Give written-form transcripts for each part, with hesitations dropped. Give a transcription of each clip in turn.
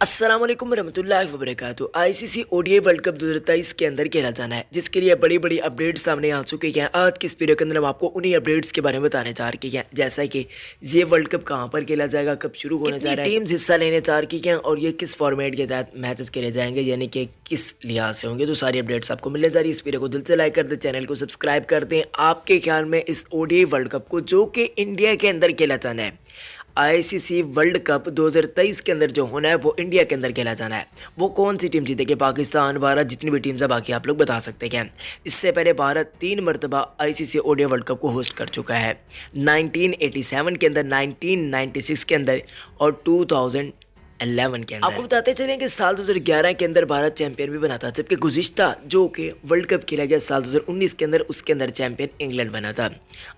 अस्सलाम वालेकुम रहमतुल्लाहि व बरकातुहू। आईसीसी ओडीआई वर्ल्ड कप 2023 के अंदर खेला जाना है, जिसके लिए बड़ी बड़ी अपडेट्स सामने आ चुकी हैं। आज की इस वीडियो के अंदर हम आपको उन्हीं अपडेट्स के बारे में बताने जा रही हैं, जैसा कि ये वर्ल्ड कप कहां पर खेला जाएगा, कब शुरू होने जा रहा है, टीम्स हिस्सा लेने जा रही हैं और ये किस फॉर्मेट के तहत मैचेस खेले जाएंगे, यानी कि किस लिहाज से होंगे। तो सारी अपडेट्स आपको मिलने जा रही है। इस वीडियो को दिल से लाइक कर दें, चैनल को सब्सक्राइब कर दें। आपके ख्याल में इस ओडीआई वर्ल्ड कप को जो कि इंडिया के अंदर खेला जाना है, आईसीसी वर्ल्ड कप 2023 के अंदर जो होना है वो इंडिया के अंदर खेला जाना है, वो कौन सी टीम जीतेगी? पाकिस्तान, भारत, जितनी भी टीम्स है बाकी आप लोग बता सकते हैं। इससे पहले भारत 3 मरतबा आईसीसी ओडीआई वर्ल्ड कप को होस्ट कर चुका है, 1987 के अंदर, 1996 के अंदर और 2011 के अंदर। आपको बताते चलें कि साल 2011 के अंदर भारत चैंपियन भी बना था, जबकि गुज़िश्ता जो कि वर्ल्ड कप खेला गया साल 2019 के अंदर, उसके अंदर चैंपियन इंग्लैंड बना था।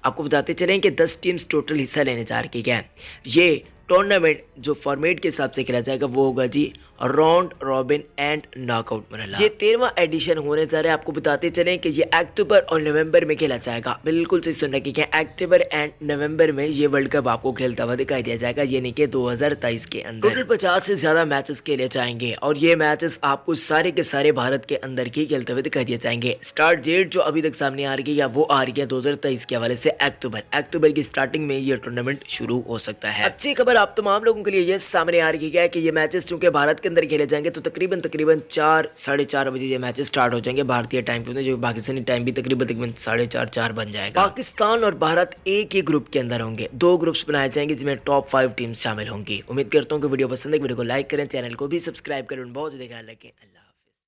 आपको बताते चलें कि 10 टीम्स टोटल हिस्सा लेने जा रही हैं। ये टूर्नामेंट जो फॉर्मेट के हिसाब से खेला जाएगा वो होगा जी राउंड रॉबिन एंड नॉकआउट मरहला। ये 13वां एडिशन होने जा रहा है। आपको बताते चलें कि ये अक्टूबर और नवंबर में खेला जाएगा। बिल्कुल सही सुन रखिए, अक्टूबर एंड नवंबर में ये वर्ल्ड कप आपको खेलता हुआ दिखाई दिया जाएगा, यानी कि 2023 के अंदर। टोटल 50 से ज्यादा मैचेस खेले जाएंगे और ये मैचेस आपको सारे के सारे भारत के अंदर ही खेलते हुए दिखाई दिए जाएंगे। स्टार्ट डेट जो अभी तक सामने आ रही है वो आ रही है 2023 के हवाले से अक्टूबर की स्टार्टिंग में ये टूर्नामेंट शुरू हो सकता है। अच्छी खबर आप तमाम लोगों के लिए ये सामने आ रही है कि ये मैचेस चूंकि भारत के अंदर खेले जाएंगे तो तकरीबन 4 साढ़े 4 बजे ये मैचेस स्टार्ट हो जाएंगे भारतीय टाइम पे, जो पाकिस्तानी टाइम भी तकरीबन 4:30 बन जाएगा। पाकिस्तान और भारत एक ही ग्रुप के अंदर होंगे, 2 ग्रुप्स बनाए जाएंगे जिसमें टॉप 5 टीम्स शामिल होंगी। उम्मीद करता हूँ कि वीडियो पसंद है, वीडियो को लाइक करें, चैनल को भी सब्सक्राइब करें। बहुत ज़्यादा ख्याल रखें।